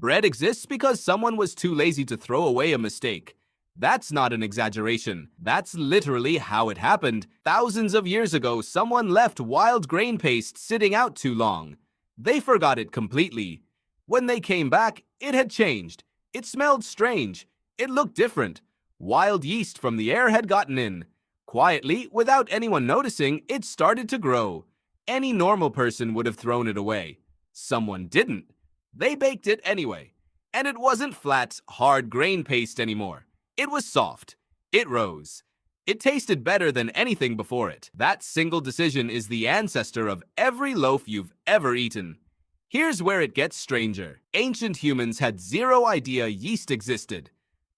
Bread exists because someone was too lazy to throw away a mistake. That's not an exaggeration. That's literally how it happened. Thousands of years ago, someone left wild grain paste sitting out too long. They forgot it completely. When they came back, it had changed. It smelled strange. It looked different. Wild yeast from the air had gotten in. Quietly, without anyone noticing, it started to grow. Any normal person would have thrown it away. Someone didn't. They baked it anyway. And it wasn't flat, hard grain paste anymore. It was soft. It rose. It tasted better than anything before it. That single decision is the ancestor of every loaf you've ever eaten. Here's where it gets stranger. Ancient humans had zero idea yeast existed.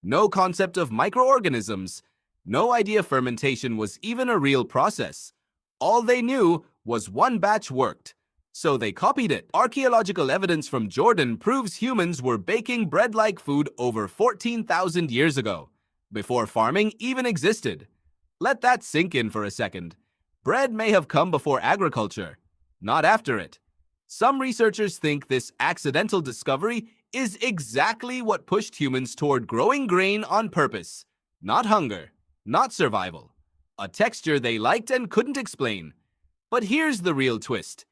No concept of microorganisms. No idea fermentation was even a real process. All they knew was one batch worked. So they copied it. Archaeological evidence from Jordan proves humans were baking bread-like food over 14,000 years ago, before farming even existed. Let that sink in for a second. Bread may have come before agriculture, not after it. Some researchers think this accidental discovery is exactly what pushed humans toward growing grain on purpose. Not hunger, not survival. A texture they liked and couldn't explain. But here's the real twist.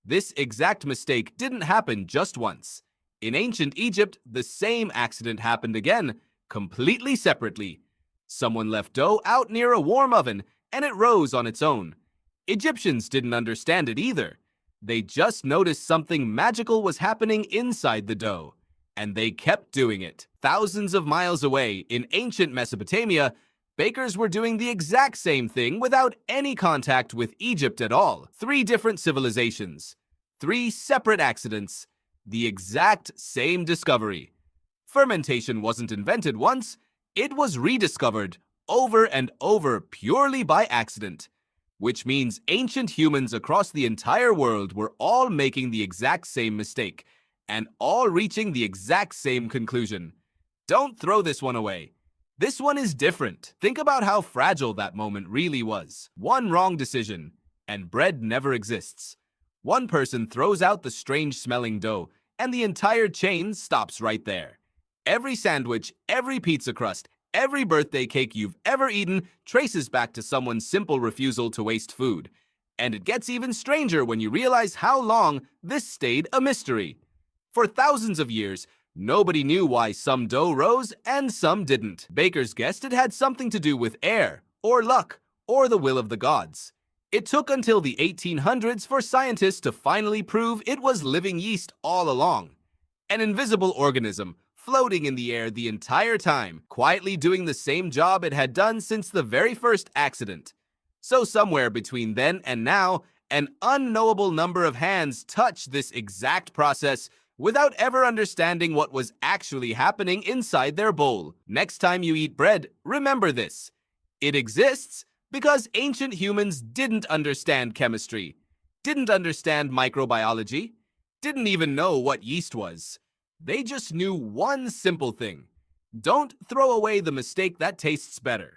This exact mistake didn't happen just once. In ancient Egypt, the same accident happened again, completely separately. Someone left dough out near a warm oven, and it rose on its own. Egyptians didn't understand it either. They just noticed something magical was happening inside the dough, and they kept doing it. Thousands of miles away, in ancient Mesopotamia, bakers were doing the exact same thing without any contact with Egypt at all. 3 different civilizations, 3 separate accidents, the exact same discovery. Fermentation wasn't invented once, it was rediscovered over and over purely by accident. Which means ancient humans across the entire world were all making the exact same mistake, and all reaching the exact same conclusion. Don't throw this one away. This one is different. Think about how fragile that moment really was. One wrong decision, and bread never exists. One person throws out the strange-smelling dough, and the entire chain stops right there. Every sandwich, every pizza crust, every birthday cake you've ever eaten traces back to someone's simple refusal to waste food. And it gets even stranger when you realize how long this stayed a mystery. For thousands of years, nobody knew why some dough rose and some didn't. Bakers guessed it had something to do with air, or luck, or the will of the gods. It took until the 1800s for scientists to finally prove it was living yeast all along. An invisible organism floating in the air the entire time, quietly doing the same job it had done since the very first accident. So somewhere between then and now, an unknowable number of hands touched this exact process without ever understanding what was actually happening inside their bowl. Next time you eat bread, remember this. It exists because ancient humans didn't understand chemistry, didn't understand microbiology, didn't even know what yeast was. They just knew one simple thing. Don't throw away the mistake that tastes better.